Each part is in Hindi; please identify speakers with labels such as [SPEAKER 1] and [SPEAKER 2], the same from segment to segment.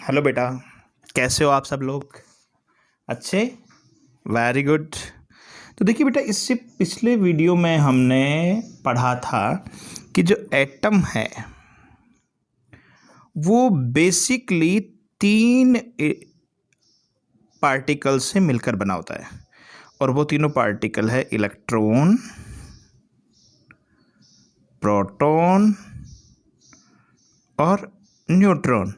[SPEAKER 1] हेलो बेटा, कैसे हो आप सब लोग? अच्छे, वेरी गुड। तो देखिए बेटा, इससे पिछले वीडियो में हमने पढ़ा था कि जो एटम है वो बेसिकली तीन पार्टिकल से मिलकर बना होता है, और वो तीनों पार्टिकल है इलेक्ट्रॉन, प्रोटॉन और न्यूट्रॉन।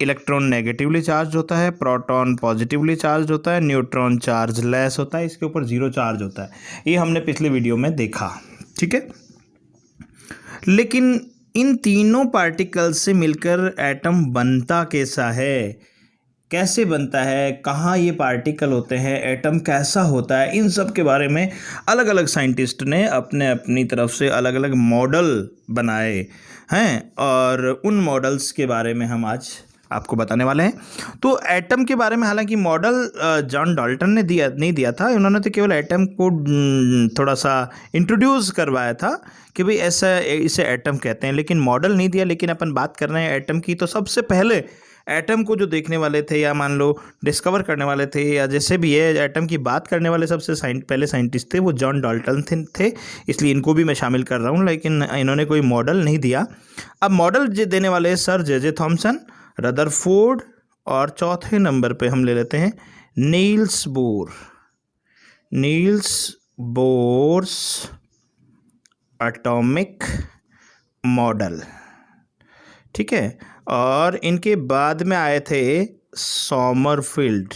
[SPEAKER 1] इलेक्ट्रॉन नेगेटिवली चार्ज होता है, प्रोटॉन पॉजिटिवली चार्ज होता है, न्यूट्रॉन चार्ज लेस होता है, इसके ऊपर जीरो चार्ज होता है। ये हमने पिछले वीडियो में देखा, ठीक है। लेकिन इन तीनों पार्टिकल से मिलकर एटम बनता कैसा है, कैसे बनता है, कहाँ ये पार्टिकल होते हैं, एटम कैसा होता है, इन सब के बारे में अलग अलग साइंटिस्ट ने अपने अपनी तरफ से अलग अलग मॉडल बनाए हैं, और उन मॉडल्स के बारे में हम आज आपको बताने वाले हैं। तो एटम के बारे में हालांकि मॉडल जॉन डाल्टन ने नहीं दिया था, उन्होंने तो केवल एटम को थोड़ा सा इंट्रोड्यूस करवाया था कि भाई ऐसा इसे एटम कहते हैं, लेकिन मॉडल नहीं दिया। लेकिन अपन बात कर रहे हैं एटम की, तो सबसे पहले एटम को जो देखने वाले थे, या मान लो डिस्कवर करने वाले थे, या जैसे भी है एटम की बात करने वाले सबसे पहले साइंटिस्ट थे, वो जॉन डाल्टन थे। इसलिए इनको भी मैं शामिल कर रहा हूँ, लेकिन इन्होंने कोई मॉडल नहीं दिया। अब मॉडल देने वाले सर जे थॉमसन, रदरफोर्ड, और चौथे नंबर पे हम ले लेते हैं नील्स बोर्स एटॉमिक मॉडल, ठीक है। और इनके बाद में आए थे सोमरफील्ड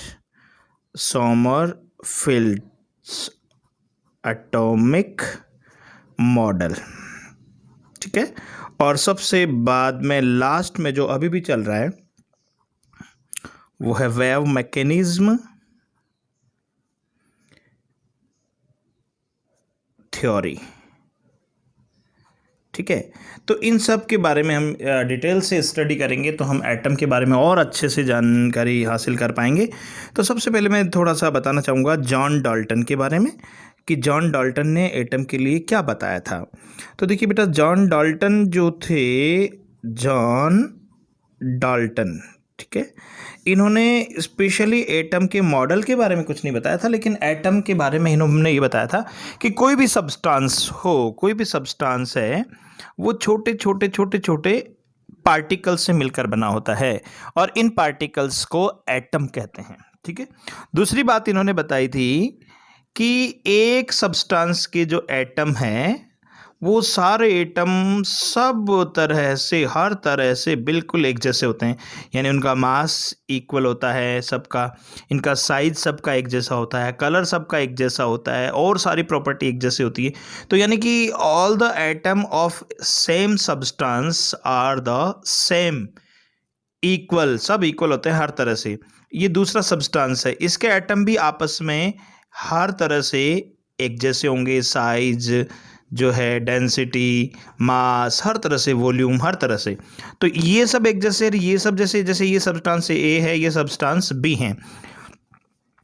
[SPEAKER 1] एटॉमिक मॉडल, ठीक है। और सबसे बाद में लास्ट में जो अभी भी चल रहा है वो है वेव मैकेनिज्म थ्योरी, ठीक है। तो इन सब के बारे में हम डिटेल से स्टडी करेंगे, तो हम एटम के बारे में और अच्छे से जानकारी हासिल कर पाएंगे। तो सबसे पहले मैं थोड़ा सा बताना चाहूँगा जॉन डाल्टन के बारे में, कि जॉन डाल्टन ने एटम के लिए क्या बताया था। तो देखिए बेटा, जॉन डाल्टन जो थे, जॉन डाल्टन, ठीक है, इन्होंने स्पेशली एटम के मॉडल के बारे में कुछ नहीं बताया था, लेकिन एटम के बारे में इन्होंने ये बताया था कि कोई भी सब्सटेंस है वो छोटे पार्टिकल्स से मिलकर बना होता है, और इन पार्टिकल्स को एटम कहते हैं, ठीक है। दूसरी बात इन्होंने बताई थी कि एक सब्सटेंस के जो एटम हैं वो सारे एटम सब तरह से, हर तरह से बिल्कुल एक जैसे होते हैं, यानी उनका मास इक्वल होता है सबका, इनका साइज सबका एक जैसा होता है, कलर सबका एक जैसा होता है, और सारी प्रॉपर्टी एक जैसी होती है। तो यानी कि all the atom of same substance are the same, equal, सब इक्वल होते हैं हर तरह से। ये दूसरा सब्सटेंस है, इसके एटम भी आपस में हर तरह से एक जैसे होंगे, साइज जो है, डेंसिटी, मास, हर तरह से, वॉल्यूम, हर तरह से। तो ये सब एक जैसे, ये सब जैसे ये सब्सटेंस ए है, ये सब्सटेंस बी हैं,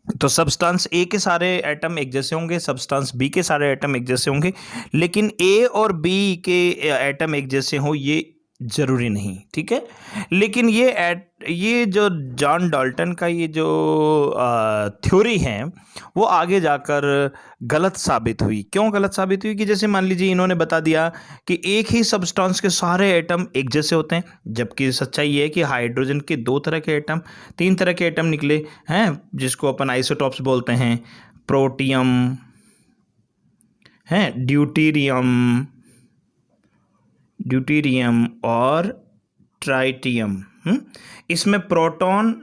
[SPEAKER 1] तो सब्सटेंस ए के सारे एटम एक जैसे होंगे, सब्सटेंस बी के सारे एटम एक जैसे होंगे, लेकिन ए और बी के एटम एक जैसे हो ये जरूरी नहीं, ठीक है। लेकिन ये जो जॉन डाल्टन का ये जो थ्योरी है वो आगे जाकर गलत साबित हुई। क्यों गलत साबित हुई? कि जैसे मान लीजिए इन्होंने बता दिया कि एक ही सब्सटेंस के सारे एटम एक जैसे होते हैं, जबकि सच्चाई ये है कि हाइड्रोजन के 2 तरह के एटम, 3 तरह के एटम निकले हैं, जिसको अपन आइसोटॉप्स बोलते हैं, प्रोटियम है, ड्यूटेरियम और ट्राइटियम। इसमें प्रोटॉन,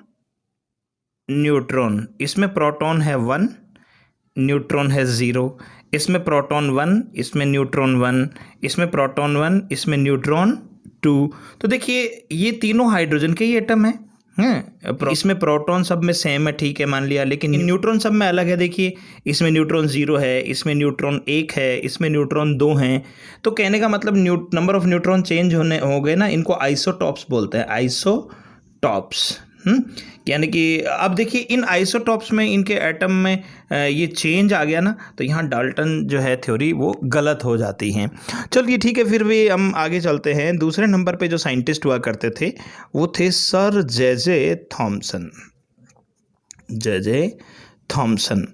[SPEAKER 1] न्यूट्रॉन, इसमें प्रोटॉन है 1, न्यूट्रॉन है 0, इसमें प्रोटॉन 1, इसमें न्यूट्रॉन 1, इसमें प्रोटॉन 1, इसमें न्यूट्रॉन 2। तो देखिए ये तीनों हाइड्रोजन के ही एटम हैं, इसमें प्रोटॉन सब में सेम है, ठीक है, मान लिया, लेकिन न्यूट्रॉन सब में अलग है। देखिए इसमें न्यूट्रॉन 0 है, इसमें न्यूट्रॉन 1 है, इसमें न्यूट्रॉन 2 हैं। तो कहने का मतलब नंबर ऑफ न्यूट्रॉन चेंज हो गए ना, इनको आइसोटॉप्स बोलते हैं, आइसोटॉप्स, यानी कि अब देखिए इन आइसोटॉप्स में इनके एटम में ये चेंज आ गया ना, तो यहाँ डाल्टन जो है थ्योरी वो गलत हो जाती है। चलिए ठीक है, फिर भी हम आगे चलते हैं। दूसरे नंबर पे जो साइंटिस्ट हुआ करते थे वो थे sir J Thompson. J Thomson,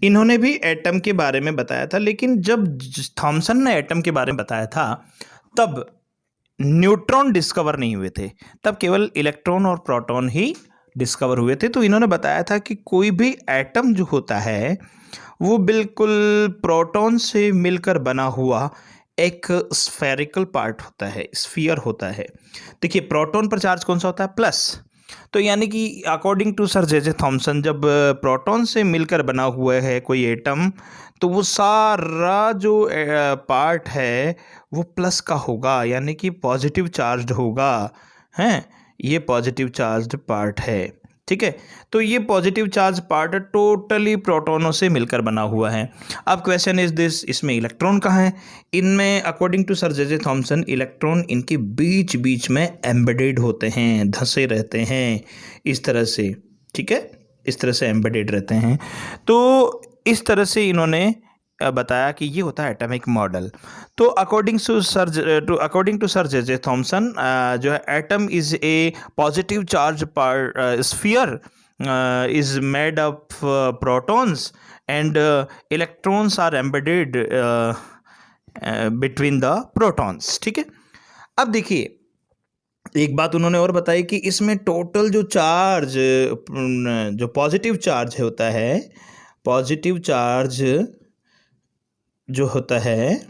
[SPEAKER 1] इन्होंने भी एटम के बारे में बताया था, लेकिन जब थॉमसन ने एटम के बारे में बताया था तब न्यूट्रॉन डिस्कवर नहीं हुए थे, तब केवल इलेक्ट्रॉन और प्रोटॉन ही डिस्कवर हुए थे। तो इन्होंने बताया था कि कोई भी एटम जो होता है वो बिल्कुल प्रोटॉन से मिलकर बना हुआ एक स्फेरिकल पार्ट होता है, स्फीयर होता है। देखिए प्रोटॉन पर चार्ज कौन सा होता है? प्लस। तो यानी कि according to sir J Thomson, जब प्रोटॉन से मिलकर बना हुआ है कोई एटम, तो वो सारा जो पार्ट है वो प्लस का होगा, यानी कि पॉजिटिव चार्ज्ड होगा। हैं, ये पॉजिटिव चार्ज्ड पार्ट है, ठीक है। तो ये पॉजिटिव चार्ज पार्ट टोटली प्रोटॉनों से मिलकर बना हुआ है। अब क्वेश्चन इज दिस, इसमें इलेक्ट्रॉन कहाँ है? इनमें according to sir J Thomson electron इनके बीच बीच में एम्बेडेड होते हैं, धंसे रहते हैं इस तरह से, ठीक है, इस तरह से एम्बेडेड रहते हैं। तो इस तरह से इन्होंने बताया कि ये होता है एटॉमिक मॉडल। तो according to sir J Thomson जो है atom is a positive charge sphere is made of protons and electrons are embedded between the protons, ठीक है। अब देखिए एक बात उन्होंने और बताई कि इसमें टोटल जो चार्ज, जो पॉजिटिव चार्ज होता है, पॉजिटिव चार्ज जो होता है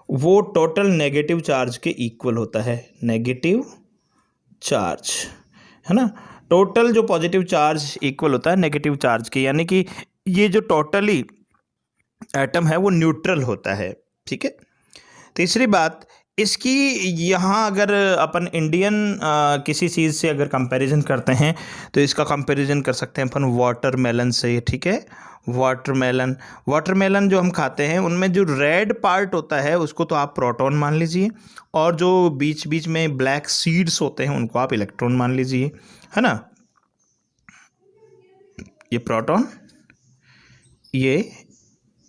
[SPEAKER 1] वो टोटल नेगेटिव चार्ज के इक्वल होता है। नेगेटिव चार्ज है ना, टोटल जो पॉजिटिव चार्ज इक्वल होता है नेगेटिव चार्ज के, यानी कि ये जो टोटली एटम है वो न्यूट्रल होता है, ठीक है। तीसरी बात इसकी, यहाँ अगर अपन इंडियन किसी चीज़ से अगर कंपैरिजन करते हैं तो इसका कंपैरिजन कर सकते हैं अपन वाटरमेलन से, ठीक है। वाटरमेलन जो हम खाते हैं उनमें जो रेड पार्ट होता है उसको तो आप प्रोटॉन मान लीजिए, और जो बीच बीच में ब्लैक सीड्स होते हैं उनको आप इलेक्ट्रॉन मान लीजिए, है ना। ये प्रोटॉन, ये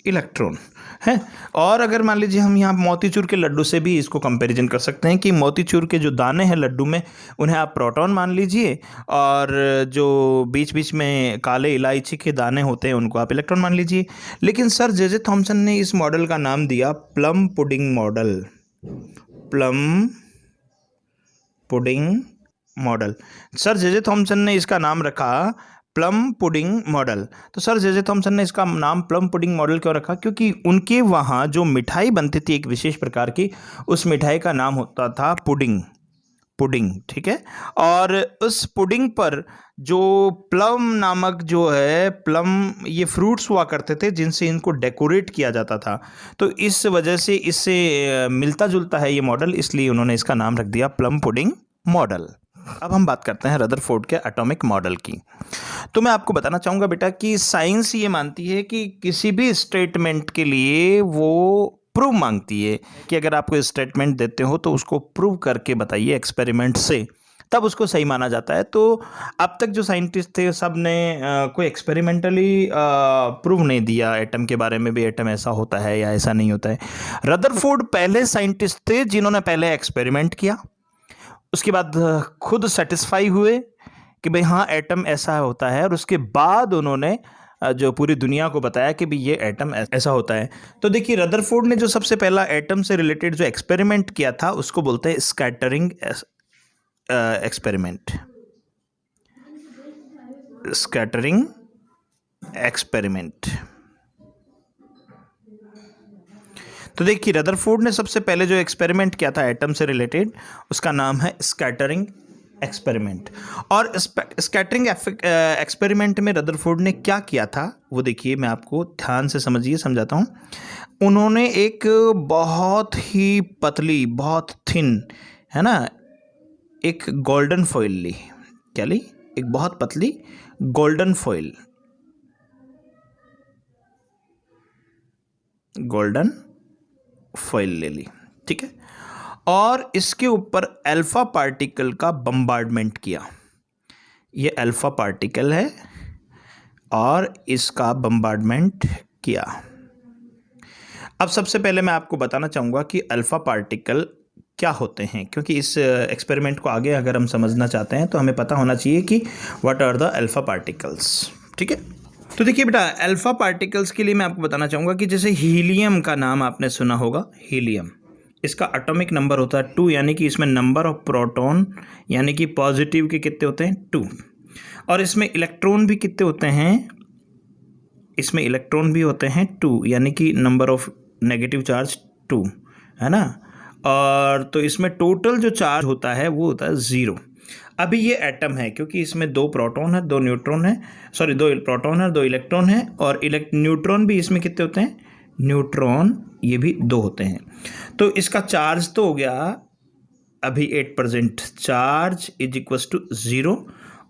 [SPEAKER 1] इलेक्ट्रॉन है। और अगर मान लीजिए हम यहाँ मोतीचूर के लड्डू से भी इसको कंपैरिजन कर सकते हैं कि मोतीचूर के जो दाने हैं लड्डू में उन्हें आप प्रोटॉन मान लीजिए, और जो बीच बीच में काले इलायची के दाने होते हैं उनको आप इलेक्ट्रॉन मान लीजिए। लेकिन सर जे थॉमसन ने इस मॉडल का नाम दिया plum pudding model. Plum pudding model, sir J Thompson ने इसका नाम रखा प्लम पुडिंग मॉडल। तो सर जे थॉमसन ने इसका नाम प्लम पुडिंग मॉडल क्यों रखा? क्योंकि उनके वहाँ जो मिठाई बनती थी एक विशेष प्रकार की, उस मिठाई का नाम होता था पुडिंग, ठीक है। और उस पुडिंग पर जो प्लम नामक जो है, प्लम ये फ्रूट्स हुआ करते थे जिनसे इनको डेकोरेट किया जाता था। तो इस वजह से इससे मिलता जुलता है ये मॉडल, इसलिए उन्होंने इसका नाम रख दिया प्लम पुडिंग मॉडल। अब हम बात करते हैं रदरफोर्ड के एटॉमिक मॉडल की। तो मैं आपको बताना चाहूँगा बेटा कि साइंस ये मानती है कि किसी भी स्टेटमेंट के लिए वो प्रूव मांगती है कि अगर आप कोई स्टेटमेंट देते हो तो उसको प्रूव करके बताइए एक्सपेरिमेंट से, तब उसको सही माना जाता है। तो अब तक जो साइंटिस्ट थे सब ने कोई एक्सपेरिमेंटली प्रूव नहीं दिया एटम के बारे में भी, एटम ऐसा होता है या ऐसा नहीं होता है। रदरफोर्ड पहले साइंटिस्ट थे जिन्होंने पहले एक्सपेरिमेंट किया, उसके बाद खुद सेटिस्फाई हुए कि भाई हाँ एटम ऐसा होता है, और उसके बाद उन्होंने जो पूरी दुनिया को बताया कि भाई ये एटम ऐसा होता है। तो देखिए रदरफोर्ड ने जो सबसे पहला एटम से रिलेटेड जो एक्सपेरिमेंट किया था उसको बोलते हैं स्कैटरिंग एक्सपेरिमेंट। Scattering experiment. तो देखिए रदरफोर्ड ने सबसे पहले जो एक्सपेरिमेंट किया था एटम से रिलेटेड उसका नाम है स्कैटरिंग एक्सपेरिमेंट। और स्कैटरिंग एक्सपेरिमेंट में रदरफोर्ड ने क्या किया था वो देखिए, मैं आपको ध्यान से समझाता हूँ। उन्होंने एक बहुत ही पतली, बहुत थिन, है ना, एक गोल्डन फॉइल ली। क्या ली? एक बहुत पतली गोल्डन फॉइल, गोल्डन फॉइल ले ली, ठीक है। और इसके ऊपर अल्फा पार्टिकल का बम्बार्डमेंट किया। ये अल्फ़ा पार्टिकल है और इसका बम्बार्डमेंट किया। अब सबसे पहले मैं आपको बताना चाहूँगा कि अल्फ़ा पार्टिकल क्या होते हैं, क्योंकि इस एक्सपेरिमेंट को आगे अगर हम समझना चाहते हैं तो हमें पता होना चाहिए कि what are the alpha particles. ठीक है, तो देखिए बेटा, अल्फ़ा पार्टिकल्स के लिए मैं आपको बताना चाहूँगा कि जैसे हीलियम का नाम आपने सुना होगा। हीलियम, इसका एटॉमिक नंबर होता है 2, यानी कि इसमें नंबर ऑफ प्रोटॉन यानी कि पॉजिटिव के कितने होते हैं 2, और इसमें इलेक्ट्रॉन भी कितने होते हैं, इसमें इलेक्ट्रॉन भी होते हैं 2, यानी कि नंबर ऑफ नेगेटिव चार्ज 2 है ना। और तो इसमें टोटल जो चार्ज होता है वो होता है 0। अभी ये एटम है क्योंकि इसमें 2 प्रोटॉन है 2 न्यूट्रॉन है, सॉरी 2 प्रोटॉन है 2 इलेक्ट्रॉन है, और न्यूट्रॉन भी इसमें कितने होते हैं, न्यूट्रॉन ये भी 2 होते हैं। तो इसका चार्ज तो हो गया अभी 8%, चार्ज इज इक्वल्स टू 0,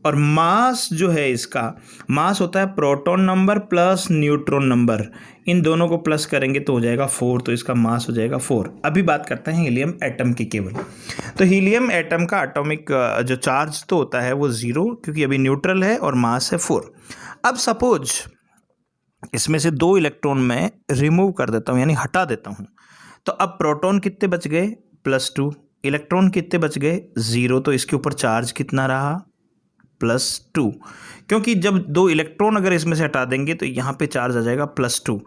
[SPEAKER 1] और मास जो है इसका मास होता है proton number plus neutron number, इन दोनों को प्लस करेंगे तो हो जाएगा 4, तो इसका मास हो जाएगा 4। अभी बात करते हैं हीलियम एटम की केवल। तो हीलियम एटम का एटॉमिक जो चार्ज तो होता है वो 0, क्योंकि अभी न्यूट्रल है और मास है 4। अब सपोज इसमें से 2 इलेक्ट्रॉन मैं रिमूव कर देता हूँ यानी हटा देता हूँ, तो अब प्रोटॉन कितने बच गए +2, इलेक्ट्रॉन कितने बच गए 0, तो इसके ऊपर चार्ज कितना रहा +2, क्योंकि जब 2 इलेक्ट्रॉन अगर इसमें से हटा देंगे तो यहाँ पे चार्ज आ जाएगा +2।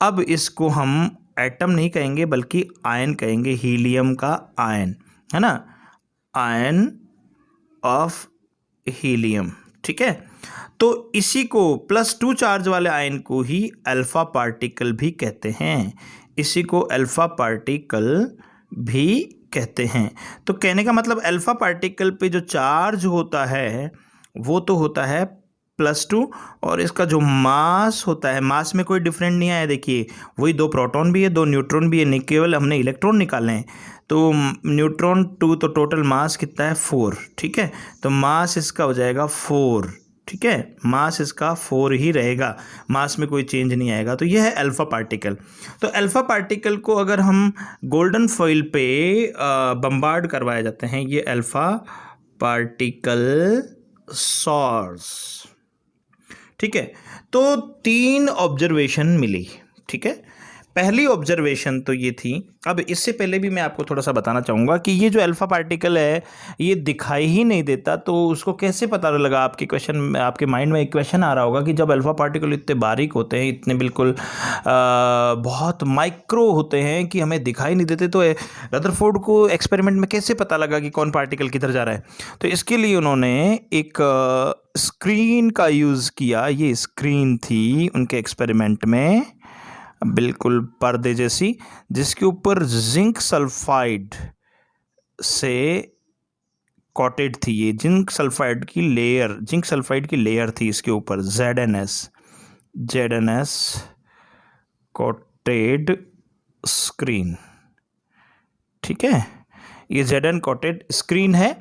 [SPEAKER 1] अब इसको हम एटम नहीं कहेंगे बल्कि आयन कहेंगे, हीलियम का आयन है ना, आयन ऑफ हीलियम। ठीक है, तो इसी को +2 चार्ज वाले आयन को ही अल्फ़ा पार्टिकल भी कहते हैं, इसी को अल्फ़ा पार्टिकल भी कहते हैं। तो कहने का मतलब अल्फ़ा पार्टिकल पे जो चार्ज होता है वो तो होता है +2, और इसका जो मास होता है, मास में कोई डिफरेंट नहीं आया, देखिए वही 2 प्रोटॉन भी है 2 न्यूट्रॉन भी है, नहीं केवल हमने इलेक्ट्रॉन निकाले हैं, तो न्यूट्रॉन 2, तो टोटल मास कितना है 4। ठीक है, तो मास इसका हो जाएगा 4। ठीक है, मास इसका 4 ही रहेगा, मास में कोई चेंज नहीं आएगा। तो यह है अल्फ़ा पार्टिकल। तो अल्फ़ा पार्टिकल को अगर हम गोल्डन फॉइल पे बम्बार्ड करवाए जाते हैं, ये अल्फ़ा पार्टिकल सोर्स। ठीक है, तो 3 ऑब्जर्वेशन मिली। ठीक है, पहली ऑब्जर्वेशन तो ये थी। अब इससे पहले भी मैं आपको थोड़ा सा बताना चाहूँगा कि ये जो अल्फ़ा पार्टिकल है ये दिखाई ही नहीं देता, तो उसको कैसे पता लगा। आपके क्वेश्चन में, आपके माइंड में एक क्वेश्चन आ रहा होगा कि जब अल्फ़ा पार्टिकल इतने बारीक होते हैं, इतने बिल्कुल बहुत माइक्रो होते हैं कि हमें दिखाई नहीं देते, तो रदरफोर्ड को एक्सपेरिमेंट में कैसे पता लगा कि कौन पार्टिकल किधर जा रहा है। तो इसके लिए उन्होंने एक स्क्रीन का यूज़ किया। ये स्क्रीन थी उनके एक्सपेरिमेंट में, बिल्कुल पर्दे जैसी, जिसके ऊपर जिंक सल्फाइड से कोटेड थी। ये जिंक सल्फाइड की लेयर थी इसके ऊपर, ZnS कोटेड स्क्रीन। ठीक है, ये ZN कोटेड स्क्रीन है।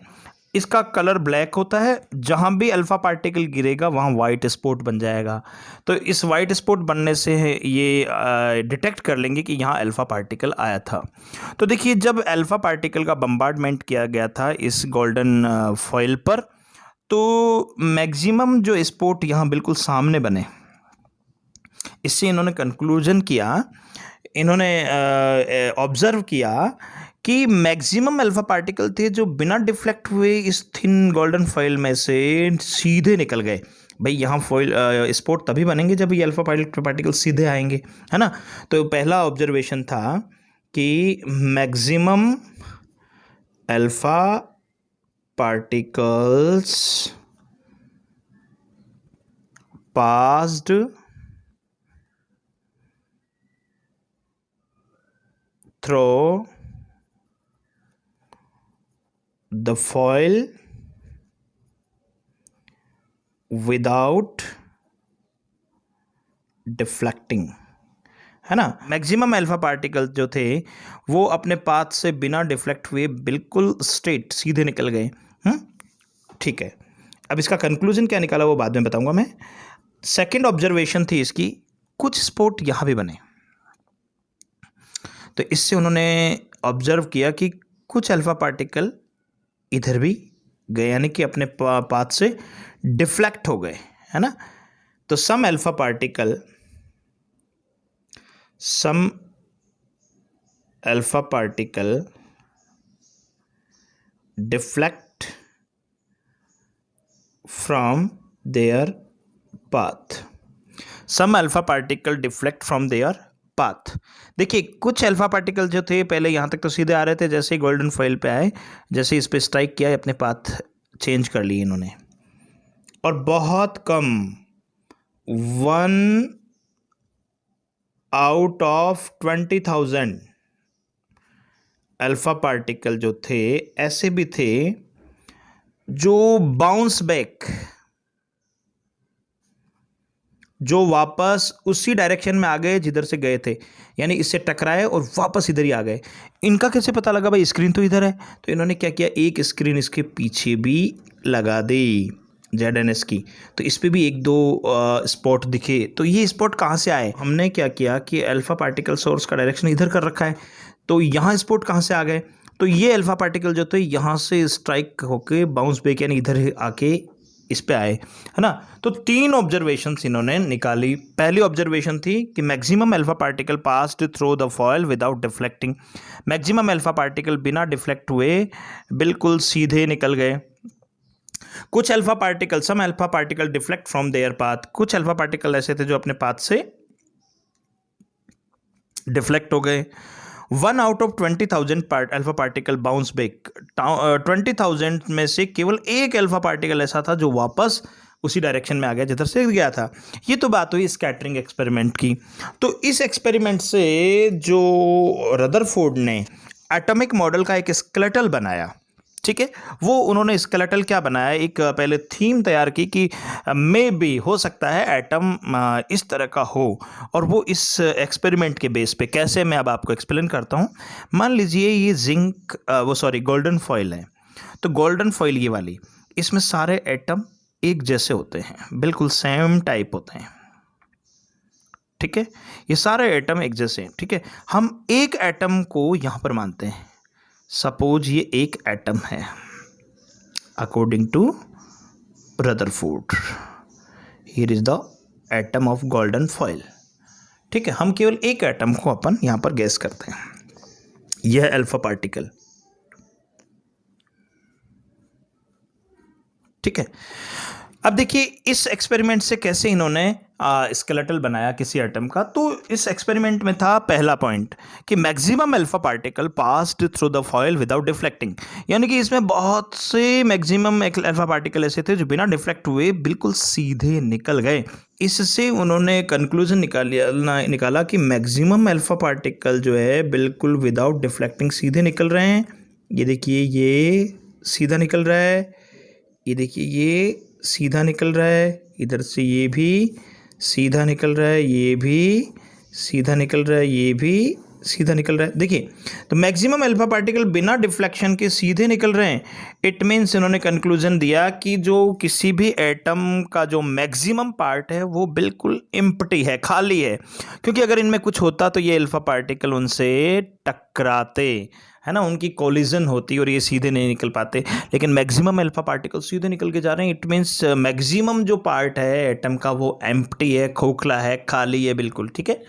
[SPEAKER 1] इसका कलर ब्लैक होता है, जहाँ भी अल्फ़ा पार्टिकल गिरेगा वहाँ वाइट स्पॉट बन जाएगा। तो इस वाइट स्पॉट बनने से ये डिटेक्ट कर लेंगे कि यहाँ अल्फ़ा पार्टिकल आया था। तो देखिए, जब अल्फ़ा पार्टिकल का बम्बार्डमेंट किया गया था इस गोल्डन फॉइल पर, तो मैक्सिमम जो स्पॉट यहाँ बिल्कुल सामने बने। इससे इन्होंने कंक्लूजन किया, इन्होंने ऑब्ज़र्व किया कि मैक्सिमम अल्फ़ा पार्टिकल थे जो बिना डिफ्लेक्ट हुए इस थिन गोल्डन फॉइल में से सीधे निकल गए। भाई यहाँ फॉइल स्पॉट तभी बनेंगे जब ये अल्फ़ा पार्टिकल सीधे आएंगे, है ना। तो पहला ऑब्जर्वेशन था कि maximum alpha particles passed through the foil without deflecting, है ना। मैक्सिमम अल्फा पार्टिकल जो थे वो अपने पाथ से बिना डिफ्लेक्ट हुए बिल्कुल स्ट्रेट सीधे निकल गए। ठीक है, अब इसका कंक्लूजन क्या निकाला वो बाद में बताऊंगा मैं। सेकंड ऑब्जर्वेशन थी इसकी, कुछ स्पॉट यहाँ भी बने। तो इससे उन्होंने ऑब्जर्व किया कि कुछ अल्फा पार्टिकल इधर भी गए, यानी कि अपने पाथ से डिफ्लेक्ट हो गए, है ना। तो some alpha particle deflect from their path. Some alpha particle deflect from their path. देखिए कुछ अल्फा पार्टिकल जो थे पहले यहाँ तक तो सीधे आ रहे थे, जैसे ही गोल्डन फॉइल पे आए, जैसे इस पे स्ट्राइक किया, अपने पाथ चेंज कर लिए इन्होंने। और बहुत कम 1 आउट ऑफ 20,000 अल्फा पार्टिकल जो थे ऐसे भी थे जो बाउंस बैक, जो वापस उसी डायरेक्शन में आ गए जिधर से गए थे, यानी इससे टकराए और वापस इधर ही आ गए। इनका कैसे पता लगा भाई, स्क्रीन तो इधर है, तो इन्होंने क्या किया, एक स्क्रीन इसके पीछे भी लगा दी ZNS की, तो इस पे भी एक दो स्पॉट दिखे। तो ये स्पॉट कहाँ से आए, हमने क्या किया कि अल्फा पार्टिकल सोर्स का डायरेक्शन इधर कर रखा है, तो यहाँ स्पॉट कहाँ से आ गए, तो ये अल्फा पार्टिकल जो थे यहाँ से स्ट्राइक होके बाउंस बैक यानी इधर आके इस पे आए, है ना। तो 3 ऑब्जर्वेशंस इन्होंने निकाली। पहली ऑब्जर्वेशन थी कि maximum alpha particle passed through the foil without deflecting. Maximum alpha particle बिना डिफ्लेक्ट हुए बिल्कुल सीधे निकल गए। कुछ alpha particle, some alpha particle deflect from their path. कुछ अल्फा पार्टिकल ऐसे थे जो अपने पाथ से डिफ्लेक्ट हो गए। 1 out of 20,000 alpha particle bounce back. 20,000 में से केवल एक अल्फा पार्टिकल ऐसा था जो वापस उसी डायरेक्शन में आ गया जिधर से गया था। ये तो बात हुई स्कैटरिंग एक्सपेरिमेंट की। तो इस एक्सपेरिमेंट से जो रदरफोर्ड ने एटॉमिक मॉडल का एक स्केलेटल बनाया, ठीक है, वो उन्होंने स्केलेटल क्या बनाया, एक पहले थीम तैयार की कि मे बी हो सकता है एटम इस तरह का हो, और वो इस एक्सपेरिमेंट के बेस पे कैसे, मैं अब आपको एक्सप्लेन करता हूँ। मान लीजिए ये गोल्डन फॉइल है, तो गोल्डन फॉइल ये वाली, इसमें सारे एटम एक जैसे होते हैं, बिल्कुल सेम टाइप होते हैं, ठीक है, ये सारे एटम एक जैसे हैं, ठीक है। हम एक एटम को यहाँ पर मानते हैं, सपोज ये एक एटम है according to Rutherford, here is the atom of golden foil, ठीक है। हम केवल एक एटम को अपन यहां पर गैस करते हैं, यह अल्फा पार्टिकल, ठीक है। अब देखिए इस एक्सपेरिमेंट से कैसे इन्होंने स्केलेटल बनाया किसी एटम का। तो इस एक्सपेरिमेंट में था पहला पॉइंट कि maximum alpha particle passed through the foil without deflecting, यानी कि इसमें बहुत से मैक्सिमम अल्फा पार्टिकल ऐसे थे जो बिना डिफ्लेक्ट हुए बिल्कुल सीधे निकल गए। इससे उन्होंने कंक्लूजन निकाला कि मैक्सिमम अल्फा पार्टिकल जो है बिल्कुल विदाउट डिफ्लेक्टिंग सीधे निकल रहे हैं। ये देखिए ये सीधा निकल रहा है, ये देखिए ये सीधा निकल रहा है, इधर से ये भी सीधा निकल रहा है, ये भी सीधा निकल रहा है, ये भी सीधा निकल रहा है। देखिए तो मैक्सिमम अल्फा पार्टिकल बिना डिफ्लेक्शन के सीधे निकल रहे हैं। इट मीन्स इन्होंने कंक्लूजन दिया कि जो किसी भी एटम का जो मैक्सिमम पार्ट है वो बिल्कुल एम्प्टी है, खाली है, क्योंकि अगर इनमें कुछ होता तो ये अल्फा पार्टिकल उनसे टकराते, है ना, उनकी कोलिजन होती और ये सीधे नहीं निकल पाते। लेकिन मैक्सिमम अल्फा पार्टिकल सीधे निकल के जा रहे हैं। इट मीन्स मैक्सिमम जो पार्ट है एटम का वो एम्प्टी है, खोखला है, खाली है बिल्कुल, ठीक है।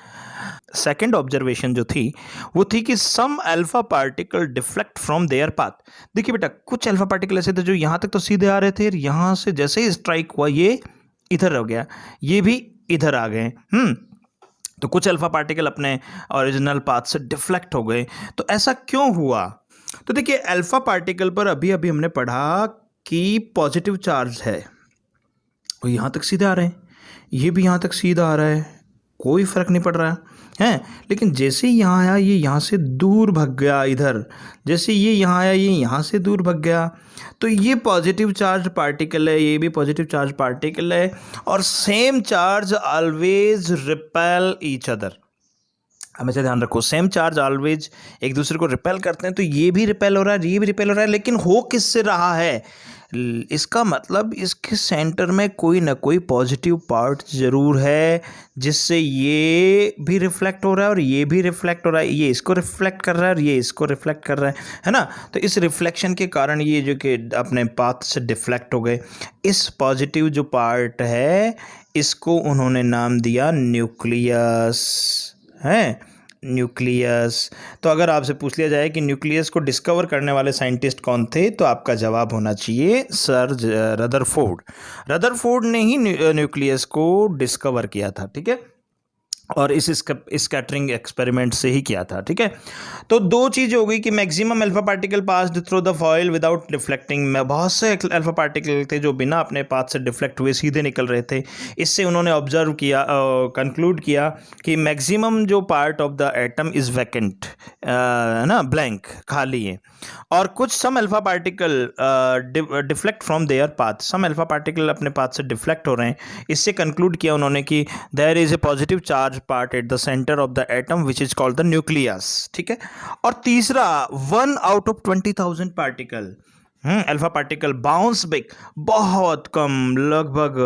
[SPEAKER 1] सेकेंड ऑब्जर्वेशन जो थी वो थी कि some alpha particle deflect from their path. देखिए बेटा कुछ अल्फा पार्टिकल ऐसे थे जो यहाँ तक तो सीधे आ रहे थे, यहाँ से जैसे ही स्ट्राइक हुआ ये इधर हो गया, ये भी इधर आ गए। तो कुछ अल्फा पार्टिकल अपने ओरिजिनल पाथ से डिफ्लेक्ट हो गए। तो ऐसा क्यों हुआ? तो देखिए अल्फा पार्टिकल पर अभी अभी हमने पढ़ा कि पॉजिटिव चार्ज है, वो यहाँ तक सीधे आ रहे हैं, ये भी यहाँ तक सीधा आ रहा है, कोई फर्क नहीं पड़ रहा है। लेकिन जैसे ही यहाँ आया ये यहाँ से दूर भाग गया, इधर जैसे ये यहाँ आया ये यहाँ से दूर भाग गया। तो ये पॉजिटिव चार्ज पार्टिकल है, ये भी पॉजिटिव चार्ज पार्टिकल है, और same charge always repel each other. हमेशा ध्यान रखो सेम चार्ज ऑलवेज एक दूसरे को रिपेल करते हैं। तो ये भी रिपेल हो रहा है, ये भी रिपेल हो रहा है, लेकिन हो किससे रहा है? इसका मतलब इसके सेंटर में कोई ना कोई पॉजिटिव पार्ट ज़रूर है, जिससे ये भी रिफ्लेक्ट हो रहा है और ये भी रिफ्लेक्ट हो रहा है, ये इसको रिफ्लेक्ट कर रहा है और ये इसको रिफ्लेक्ट कर रहा है ना। तो इस रिफ्लेक्शन के कारण ये जो कि अपने पाथ से डिफ्लेक्ट हो गए। इस पॉजिटिव जो पार्ट है इसको उन्होंने नाम दिया न्यूक्लियस है, न्यूक्लियस। तो अगर आपसे पूछ लिया जाए कि न्यूक्लियस को डिस्कवर करने वाले साइंटिस्ट कौन थे, तो आपका जवाब होना चाहिए सर रदरफोर्ड। रदरफोर्ड ने ही न्यूक्लियस को डिस्कवर किया था, ठीक है, और इस स्कैटरिंग एक्सपेरिमेंट से ही किया था, ठीक है। तो दो चीज़ हो गई कि maximum alpha particle passed through the foil without deflecting, में बहुत से अल्फा पार्टिकल थे जो बिना अपने पाथ से डिफ्लेक्ट हुए सीधे निकल रहे थे। इससे उन्होंने ऑब्जर्व किया, कंक्लूड किया कि मैक्सिमम जो part of the atom is vacant, ना, ब्लैंक, खाली है, और कुछ some alpha particle deflect from their path, some alpha particle अपने पाथ से डिफ्लेक्ट हो रहे हैं। इससे कंक्लूड किया उन्होंने कि there is a positive charge part at the centre of the atom which is called the nucleus, ठीक है। और तीसरा 1 out of 20,000 particle, alpha particle bounce back, बहुत कम, लगभग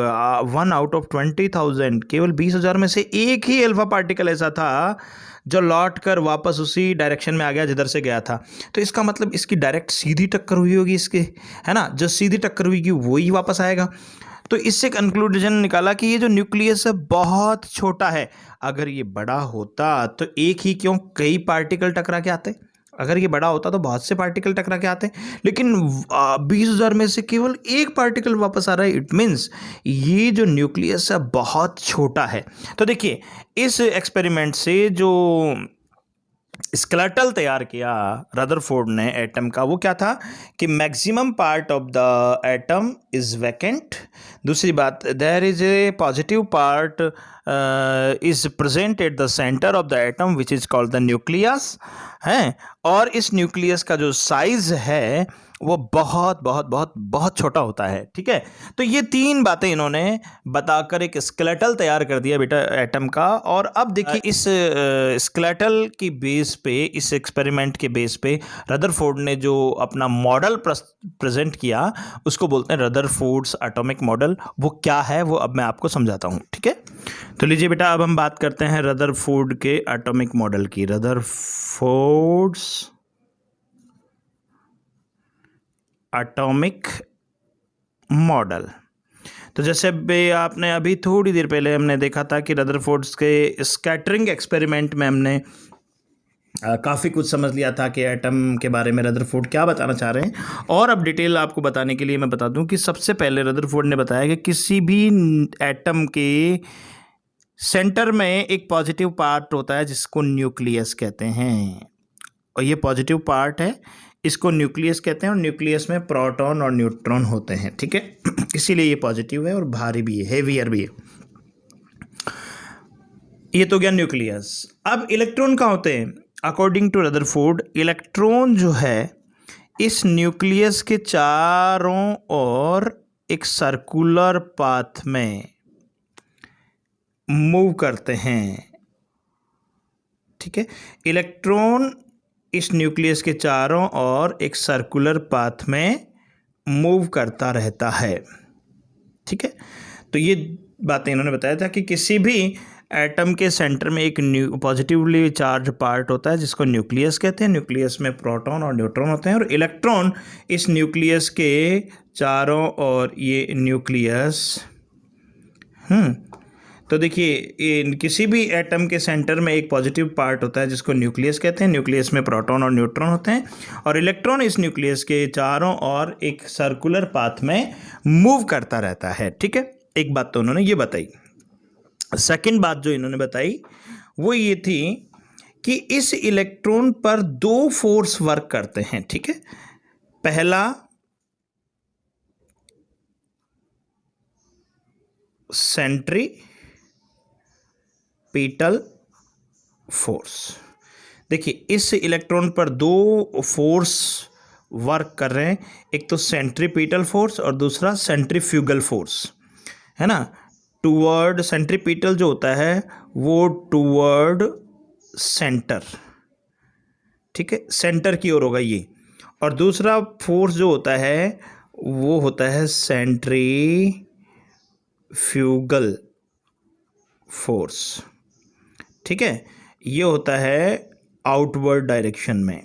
[SPEAKER 1] 1 आउट ऑफ 20,000, केवल 20,000 में से एक ही अल्फा पार्टिकल ऐसा था जो लौट कर वापस उसी डायरेक्शन में आ गया जिधर से गया था। तो इसका मतलब इसकी डायरेक्ट सीधी टक्कर हुई होगी इसके, है ना, जो सीधी टक्कर हुई वही वापस आएगा। तो इससे कंक्लूजन निकाला कि ये जो न्यूक्लियस है बहुत छोटा है। अगर ये बड़ा होता तो एक ही क्यों, कई पार्टिकल टकरा के आते। अगर ये बड़ा होता तो बहुत से पार्टिकल टकरा के आते, लेकिन 20,000 में से केवल एक पार्टिकल वापस आ रहा है। इट मीन्स ये जो न्यूक्लियस है बहुत छोटा है। तो देखिए, इस एक्सपेरिमेंट से जो स्केलेटल तैयार किया रदरफोर्ड ने एटम का, वो क्या था कि maximum part of the atom is vacant. दूसरी बात, there is a positive part is present at the centre of the atom which is called the nucleus, है, और इस न्यूक्लियस का जो साइज है वो बहुत बहुत बहुत बहुत छोटा होता है, ठीक है। तो ये तीन बातें इन्होंने बताकर एक स्केलेटल तैयार कर दिया बेटा एटम का। और अब देखिए इस स्केलेटल की बेस पे, इस एक्सपेरिमेंट के बेस पे रदरफोर्ड ने जो अपना मॉडल प्रेजेंट किया उसको बोलते हैं रदरफोर्ड्स एटॉमिक मॉडल। वो क्या है वो अब मैं आपको समझाता हूँ, ठीक है। तो लीजिए बेटा, अब हम बात करते हैं रदरफोर्ड के एटॉमिक मॉडल की। Rutherford's atomic model. तो जैसे आपने अभी थोड़ी देर पहले हमने देखा था कि रदरफोर्ड्स के स्कैटरिंग एक्सपेरिमेंट में हमने काफ़ी कुछ समझ लिया था कि एटम के बारे में रदरफोर्ड क्या बताना चाह रहे हैं। और अब डिटेल आपको बताने के लिए मैं बता दूं कि सबसे पहले रदरफोर्ड ने बताया कि किसी भी एटम के सेंटर में एक पॉजिटिव पार्ट होता है जिसको न्यूक्लियस कहते हैं, और ये पॉजिटिव पार्ट है, इसको न्यूक्लियस कहते हैं, और न्यूक्लियस में प्रोटॉन और न्यूट्रॉन होते हैं, ठीक है। इसीलिए ये पॉजिटिव है और भारी भी है, हेवियर भी है। ये तो गया न्यूक्लियस। अब इलेक्ट्रॉन कहाँ होते हैं? अकॉर्डिंग टू रदरफोर्ड, इलेक्ट्रॉन जो है इस न्यूक्लियस के चारों ओर एक सर्कुलर पाथ में मूव करते हैं, ठीक है। इलेक्ट्रॉन इस न्यूक्लियस के चारों ओर एक सर्कुलर पाथ में मूव करता रहता है, ठीक है। तो ये बातें इन्होंने बताया था कि किसी भी एटम के सेंटर में एक पॉजिटिवली चार्ज पार्ट होता है जिसको न्यूक्लियस कहते हैं। न्यूक्लियस में प्रोटॉन और न्यूट्रॉन होते हैं, और इलेक्ट्रॉन इस न्यूक्लियस के चारों ओर ये न्यूक्लियस तो देखिए, किसी भी एटम के सेंटर में एक पॉजिटिव पार्ट होता है जिसको न्यूक्लियस कहते हैं। न्यूक्लियस में प्रोटॉन और न्यूट्रॉन होते हैं, और इलेक्ट्रॉन इस न्यूक्लियस के चारों ओर एक सर्कुलर पाथ में मूव करता रहता है, ठीक है। एक बात तो उन्होंने ये बताई। सेकंड बात जो इन्होंने बताई वो ये थी कि इस इलेक्ट्रॉन पर दो फोर्स वर्क करते हैं, ठीक है। पहला सेंट्रीपिटल फोर्स। देखिए, इस इलेक्ट्रॉन पर दो फोर्स वर्क कर रहे हैं, एक तो सेंट्रीपिटल फोर्स और दूसरा सेंट्रीफ्यूगल फोर्स, है ना। टूवर्ड सेंट्रीपिटल जो होता है वो टूवर्ड सेंटर, ठीक है, सेंटर की ओर होगा ये, और दूसरा फोर्स जो होता है वो होता है सेंट्रीफ्यूगल फोर्स। ठीक है, ये होता है आउटवर्ड डायरेक्शन में,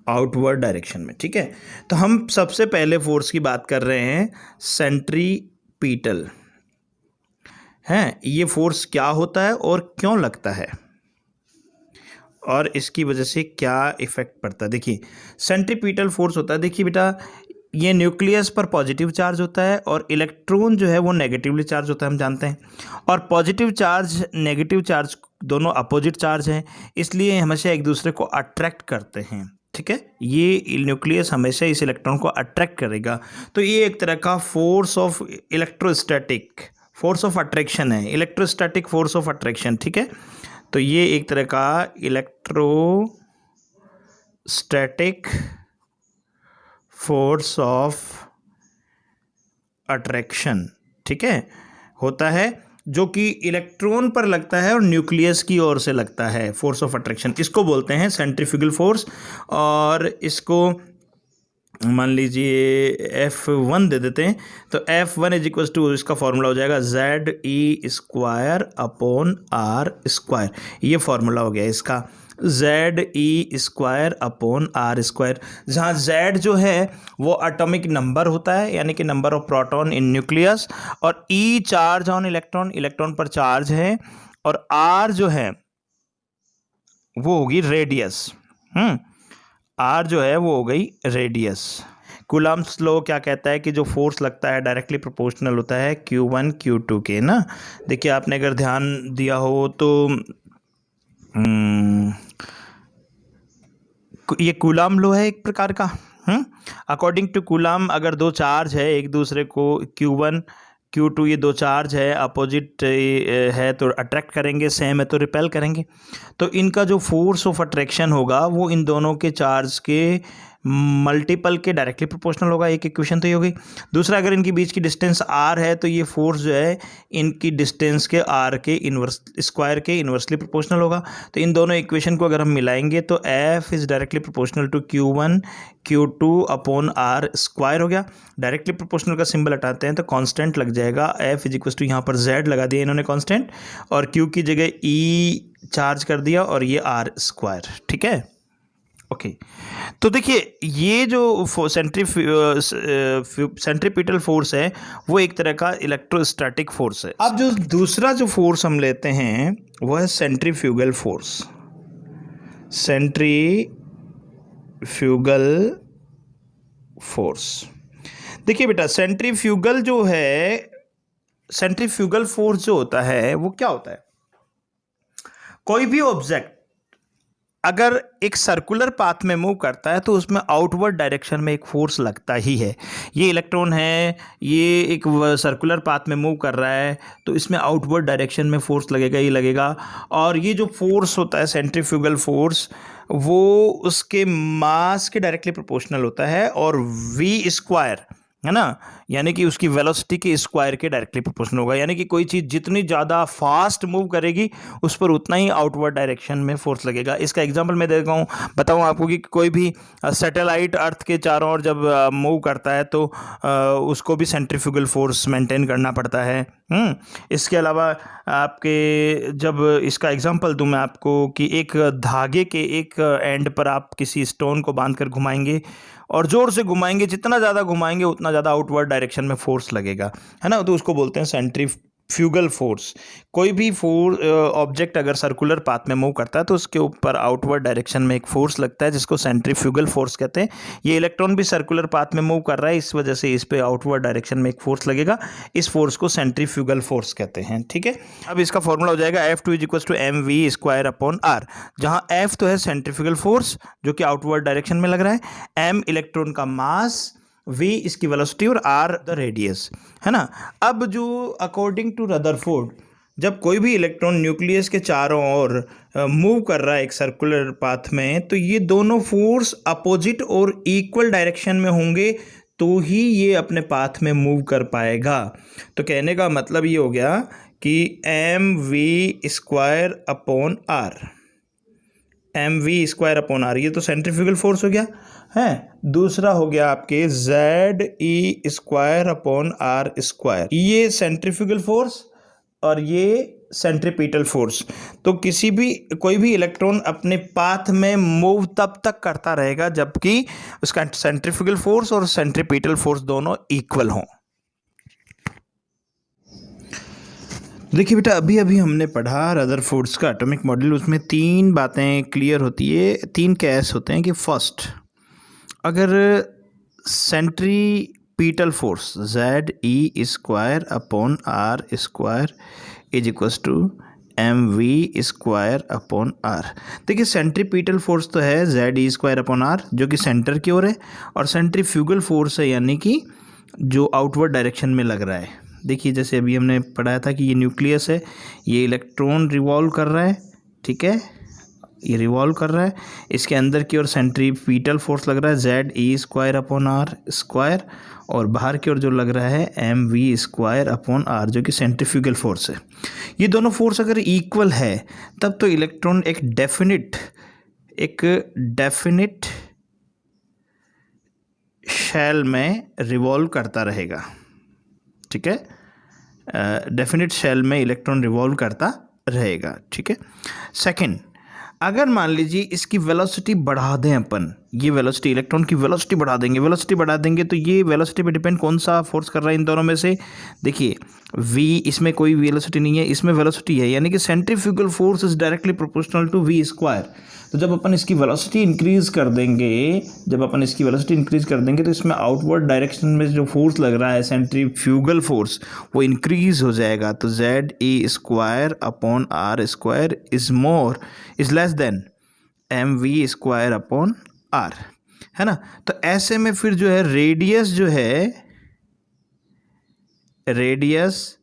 [SPEAKER 1] आउटवर्ड डायरेक्शन में। ठीक है, तो हम सबसे पहले फोर्स की बात कर रहे हैं सेंट्रीपीटल। हैं, ये फोर्स क्या होता है और क्यों लगता है और इसकी वजह से क्या इफेक्ट पड़ता है। देखिए, सेंट्रीपीटल फोर्स होता है, देखिए बेटा, ये न्यूक्लियस पर पॉजिटिव चार्ज होता है और इलेक्ट्रॉन जो है वो नेगेटिवली चार्ज होता है, हम जानते हैं। और पॉजिटिव चार्ज नेगेटिव चार्ज दोनों अपोजिट चार्ज हैं, इसलिए हमेशा एक दूसरे को अट्रैक्ट करते हैं। ठीक है, ये न्यूक्लियस हमेशा इस इलेक्ट्रॉन को अट्रैक्ट करेगा। तो ये एक तरह का force of electrostatic force of attraction है, इलेक्ट्रोस्टैटिक फोर्स ऑफ अट्रैक्शन। ठीक है, तो ये एक तरह का इलेक्ट्रोस्टैटिक फोर्स ऑफ अट्रैक्शन, ठीक है, होता है, जो कि इलेक्ट्रॉन पर लगता है और न्यूक्लियस की ओर से लगता है। फोर्स ऑफ अट्रैक्शन इसको बोलते हैं सेंट्रीफ्यूगल फोर्स। और इसको मान लीजिए F1 दे देते हैं, तो F1 इज इक्वल टू, इसका फॉर्मूला हो जाएगा ZE² r²। ये फॉर्मूला हो गया इसका, ZE²/r², जहाँ Z जो है वो एटॉमिक नंबर होता है, यानी कि number of proton in nucleus, और E charge on electron, electron पर चार्ज है, और R जो है वो होगी रेडियस। R जो है वो हो गई रेडियस। कूलम्ब्स लॉ क्या कहता है कि जो फोर्स लगता है डायरेक्टली प्रोपोर्शनल होता है Q1 Q2 के ना। देखिए, आपने अगर ध्यान दिया हो तो ये कूलम्ब लॉ है एक प्रकार का। अकॉर्डिंग टू कूलम्ब, अगर दो चार्ज है एक दूसरे को, Q1 Q2, ये दो चार्ज है, अपोजिट है तो अट्रैक्ट करेंगे, सेम है तो रिपेल करेंगे। तो इनका जो फोर्स ऑफ अट्रैक्शन होगा वो इन दोनों के चार्ज के मल्टीपल के डायरेक्टली प्रोपोर्शनल होगा। एक इक्वेशन तो ये हो गई। दूसरा, अगर इनके बीच की डिस्टेंस r है तो ये फोर्स जो है इनकी डिस्टेंस के r के इन्वर्स स्क्वायर के इन्वर्सली प्रोपोर्शनल होगा। तो इन दोनों इक्वेशन को अगर हम मिलाएंगे तो F is directly proportional to Q1 Q2/r² हो गया। डायरेक्टली प्रोपोर्शनल का सिंबल हटाते हैं तो कांस्टेंट लग जाएगा, F इज इक्वल टू, यहाँ पर Z लगा दिया इन्होंने कांस्टेंट, और Q की जगह E चार्ज कर दिया, और ये r²। ठीक है, ओके। तो देखिए, ये जो सेंट्रीपिटल फोर्स है वो एक तरह का इलेक्ट्रोस्टैटिक फोर्स है। अब जो दूसरा जो फोर्स हम लेते हैं वो है सेंट्रीफ्यूगल फोर्स। सेंट्रीफ्यूगल फोर्स, देखिए बेटा, सेंट्रीफ्यूगल फोर्स जो होता है वो क्या होता है। कोई भी ऑब्जेक्ट अगर एक सर्कुलर पाथ में मूव करता है तो उसमें आउटवर्ड डायरेक्शन में एक फोर्स लगता ही है। ये इलेक्ट्रॉन है, ये एक सर्कुलर पाथ में मूव कर रहा है तो इसमें आउटवर्ड डायरेक्शन में फोर्स लगेगा ही लगेगा। और ये जो फोर्स होता है सेंट्रीफ्यूगल फोर्स, वो उसके मास के डायरेक्टली प्रोपोर्शनल होता है, और V² है ना, यानी कि उसकी वेलोसिटी के स्क्वायर के डायरेक्टली प्रोपोर्शनल होगा। यानी कि कोई चीज़ जितनी ज़्यादा फास्ट मूव करेगी उस पर उतना ही आउटवर्ड डायरेक्शन में फोर्स लगेगा। इसका एग्जांपल मैं देता हूँ, बताऊँ आपको कि कोई भी सैटेलाइट अर्थ के चारों ओर जब मूव करता है तो उसको भी सेंट्रीफ्यूगल फोर्स मेंटेन करना पड़ता है। इसके अलावा आपके, जब इसका एग्जांपल दूं मैं आपको, कि एक धागे के एक एंड पर आप किसी स्टोन को बांध कर घुमाएंगे और ज़ोर से घुमाएंगे, जितना ज़्यादा घुमाएंगे उतना ज़्यादा आउटवर्ड डायरेक्शन में फोर्स लगेगा, है ना। तो उसको बोलते हैं सेंट्रीफ्यूगल फोर्स। कोई भी ऑब्जेक्ट अगर सर्कुलर पाथ में मूव करता है तो उसके ऊपर आउटवर्ड डायरेक्शन में एक फोर्स लगता है जिसको सेंट्रीफ्यूगल फोर्स कहते हैं। ये इलेक्ट्रॉन भी सर्कुलर पाथ में मूव कर रहा है, इस वजह से इस पे आउटवर्ड डायरेक्शन में एक फोर्स लगेगा। इस फोर्स को सेंट्रीफ्यूगल फोर्स कहते हैं। ठीक है, अब इसका फॉर्मूला हो जाएगा F2 = mv²/r, जहाँ F तो है सेंट्रीफ्यूगल फोर्स जो कि आउटवर्ड डायरेक्शन में लग रहा है, m इलेक्ट्रॉन का मास, v इसकी वेलोसिटी, और r द रेडियस, है ना। अब जो अकॉर्डिंग टू रदरफोर्ड, जब कोई भी इलेक्ट्रॉन न्यूक्लियस के चारों ओर मूव कर रहा है एक सर्कुलर पाथ में, तो ये दोनों फोर्स अपोजिट और इक्वल डायरेक्शन में होंगे तो ही ये अपने पाथ में मूव कर पाएगा। तो कहने का मतलब ये हो गया कि mv²/r mv² ये तो सेंट्रीफ्यूगल फोर्स हो गया है। दूसरा हो गया आपके Ze²/r², ये सेंट्रीफ्यूगल फोर्स और ये सेंट्रीपिटल फोर्स। तो कोई भी इलेक्ट्रॉन अपने पाथ में मूव तब तक करता रहेगा जबकि उसका सेंट्रीफ्यूगल फोर्स और सेंट्रीपिटल फोर्स दोनों इक्वल हों। देखिए बेटा, अभी हमने पढ़ा रदरफोर्ड्स का एटॉमिक मॉडल, उसमें 3 बातें क्लियर होती है, 3 केस होते हैं कि फर्स्ट, अगर centripetal force Ze²/r² is equals to mv²/r। देखिए सेंट्रीपिटल फोर्स तो है Ze²/r जो कि सेंटर की ओर है, और सेंट्रीफ्यूगल फोर्स है यानी कि जो आउटवर्ड डायरेक्शन में लग रहा है। देखिए जैसे अभी हमने पढ़ाया था कि ये न्यूक्लियस है, ये इलेक्ट्रॉन रिवॉल्व कर रहा है, ठीक है, ये रिवॉल्व कर रहा है, इसके अंदर की ओर सेंट्रीपिटल फोर्स लग रहा है Ze²/r², और बाहर की ओर जो लग रहा है mv²/r जो कि सेंट्रीफ्यूगल फोर्स है। ये दोनों फोर्स अगर इक्वल है तब तो इलेक्ट्रॉन एक डेफिनिट शेल में रिवॉल्व करता रहेगा, ठीक है, डेफिनिट शेल में इलेक्ट्रॉन रिवॉल्व करता रहेगा, ठीक है। सेकंड, अगर मान लीजिए इसकी वेलोसिटी बढ़ा दें अपन, ये वेलोसिटी, इलेक्ट्रॉन की वेलोसिटी बढ़ा देंगे तो ये वेलोसिटी पे डिपेंड कौन सा फोर्स कर रहा है इन दोनों में से। देखिए v, इसमें कोई वेलोसिटी नहीं है, इसमें वेलोसिटी है, यानी कि centrifugal force is directly proportional to v²। तो जब अपन इसकी वेलोसिटी इंक्रीज कर देंगे तो इसमें आउटवर्ड डायरेक्शन में जो फोर्स लग रहा है सेंट्रीफ्यूगल फोर्स वो इंक्रीज हो जाएगा। तो Ze²/r² is less than mv²/r, है ना। तो ऐसे में फिर जो है रेडियस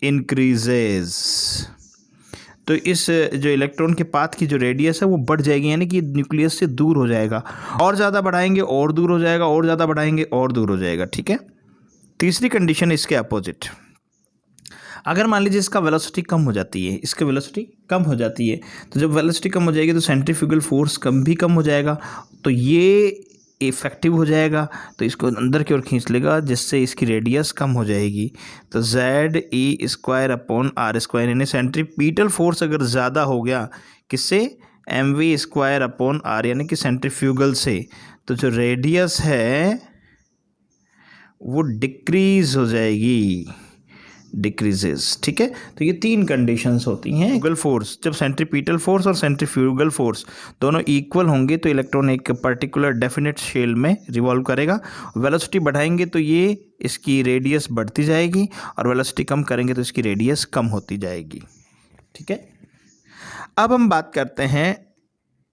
[SPEAKER 1] इंक्रीजेज, तो इस जो इलेक्ट्रॉन के पाथ की जो रेडियस है वो बढ़ जाएगी, यानी कि न्यूक्लियस से दूर हो जाएगा, और ज़्यादा बढ़ाएंगे और दूर हो जाएगा, और ज़्यादा बढ़ाएंगे और दूर हो जाएगा, ठीक है। तीसरी कंडीशन इसके अपोजिट, अगर मान लीजिए इसका वेलोसिटी कम हो जाती है, तो जब वेलोसिटी कम हो जाएगी तो सेंट्रीफ्यूगल फोर्स कम हो जाएगा, तो ये इफेक्टिव हो जाएगा, तो इसको अंदर की ओर खींच लेगा जिससे इसकी रेडियस कम हो जाएगी। तो Ze²/r² यानी सेंट्रीपिटल फोर्स अगर ज़्यादा हो गया किससे, mv²/r यानी कि सेंट्रीफ्यूगल से, तो जो रेडियस है वो डिक्रीज हो जाएगी, डिक्रीजेस, ठीक है। तो ये 3 कंडीशंस होती हैं। फ्यूगल फोर्स, जब सेंट्रीपिटल फोर्स और सेंट्रीफ्यूगल फोर्स दोनों इक्वल होंगे तो इलेक्ट्रॉन एक पर्टिकुलर डेफिनेट शेल में रिवॉल्व करेगा। वेलोसिटी बढ़ाएंगे तो ये इसकी रेडियस बढ़ती जाएगी, और वेलोसिटी कम करेंगे तो इसकी रेडियस कम होती जाएगी, ठीक है। अब हम बात करते हैं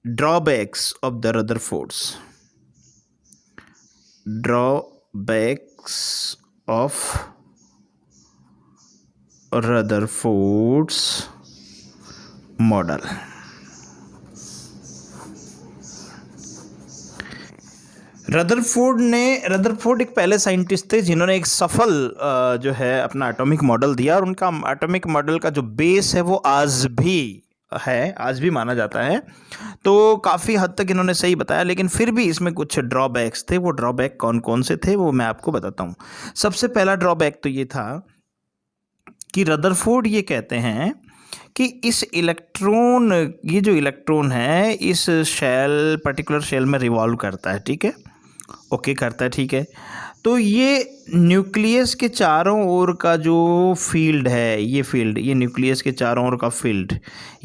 [SPEAKER 1] drawbacks of the Rutherford's. Drawbacks of Rutherford's model. Rutherford एक पहले साइंटिस्ट थे जिन्होंने एक सफल जो है अपना एटॉमिक मॉडल दिया, और उनका एटॉमिक मॉडल का जो बेस है वो आज भी माना जाता है। तो काफ़ी हद तक इन्होंने सही बताया, लेकिन फिर भी इसमें कुछ ड्रॉबैक्स थे। वो ड्रॉबैक कौन कौन से थे वो मैं आपको बताता हूँ। सबसे पहला ड्रॉबैक तो ये था कि रदरफोर्ड ये कहते हैं कि ये जो इलेक्ट्रॉन है इस पर्टिकुलर शेल में रिवॉल्व करता है, ठीक है, ओके करता है, ठीक है। तो ये न्यूक्लियस के चारों ओर का जो फील्ड है, ये न्यूक्लियस के चारों ओर का फील्ड,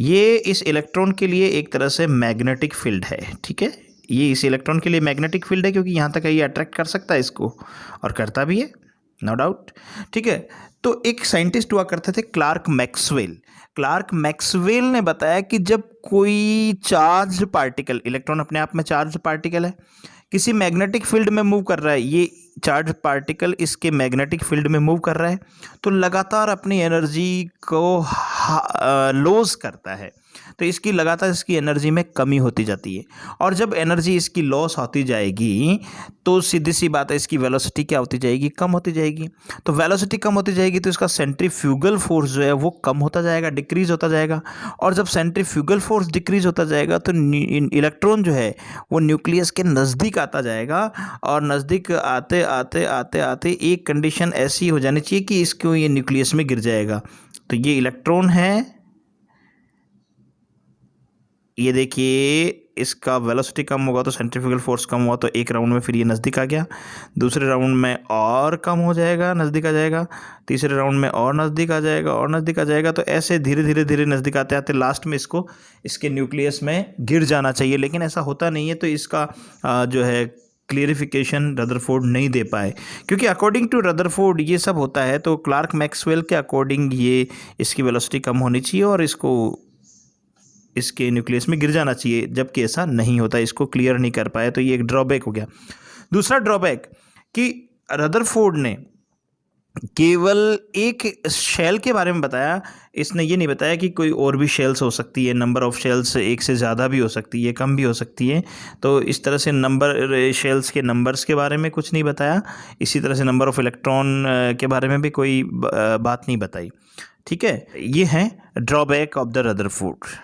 [SPEAKER 1] ये इस इलेक्ट्रॉन के लिए एक तरह से मैग्नेटिक फील्ड है, ठीक है। ये इस इलेक्ट्रॉन के लिए मैग्नेटिक फील्ड है क्योंकि यहाँ तक ये अट्रैक्ट कर सकता है इसको, और करता भी है, नो डाउट, ठीक है। तो एक साइंटिस्ट हुआ करते थे क्लार्क मैक्सवेल ने बताया कि जब कोई चार्ज पार्टिकल, इलेक्ट्रॉन अपने आप में चार्ज पार्टिकल है, किसी मैग्नेटिक फील्ड में मूव कर रहा है, ये चार्ज पार्टिकल इसके मैग्नेटिक फील्ड में मूव कर रहा है, तो लगातार अपनी एनर्जी को लॉस करता है। तो इसकी लगातार इसकी एनर्जी में कमी होती जाती है, और जब एनर्जी इसकी लॉस होती जाएगी तो सीधी सी बात है इसकी वेलोसिटी क्या होती जाएगी, कम होती जाएगी। तो वेलोसिटी कम होती जाएगी तो इसका सेंट्रीफ्यूगल फोर्स जो है वो कम होता जाएगा, डिक्रीज होता जाएगा, और जब सेंट्रीफ्यूगल फोर्स डिक्रीज होता जाएगा तो इलेक्ट्रॉन जो है वो न्यूक्लियस के नज़दीक आता जाएगा, और नज़दीक आते आते आते आते एक कंडीशन ऐसी हो जानी चाहिए कि इसको ये न्यूक्लियस में गिर जाएगा। तो ये इलेक्ट्रॉन है, ये देखिए इसका वेलोसिटी कम होगा तो सेंट्रीफ्यूगल फोर्स कम हुआ, तो एक राउंड में फिर ये नज़दीक आ गया, दूसरे राउंड में और कम हो जाएगा, नज़दीक आ जाएगा, तीसरे राउंड में और नज़दीक आ जाएगा और नज़दीक आ जाएगा। तो ऐसे धीरे धीरे धीरे नज़दीक आते आते लास्ट में इसको इसके न्यूक्लियस में गिर जाना चाहिए, लेकिन ऐसा होता नहीं है। तो इसका जो है क्लियरिफिकेशन रदरफोर्ड नहीं दे पाए, क्योंकि अकॉर्डिंग टू रदरफोर्ड ये सब होता है, तो क्लार्क मैक्सवेल के अकॉर्डिंग ये इसकी वेलोसिटी कम होनी चाहिए और इसको इसके न्यूक्लियस में गिर जाना चाहिए, जबकि ऐसा नहीं होता, इसको क्लियर नहीं कर पाए। तो ये एक ड्रॉबैक हो गया। दूसरा ड्रॉबैक कि रदरफोर्ड ने केवल एक शेल के बारे में बताया, इसने ये नहीं बताया कि कोई और भी शेल्स हो सकती है, नंबर ऑफ शेल्स एक से ज़्यादा भी हो सकती है, कम भी हो सकती है। तो इस तरह से नंबर शेल्स के नंबर्स के बारे में कुछ नहीं बताया, इसी तरह से नंबर ऑफ इलेक्ट्रॉन के बारे में भी कोई बात नहीं बताई। ठीक है, ये है ड्रॉबैक ऑफ द रदरफोर्ड।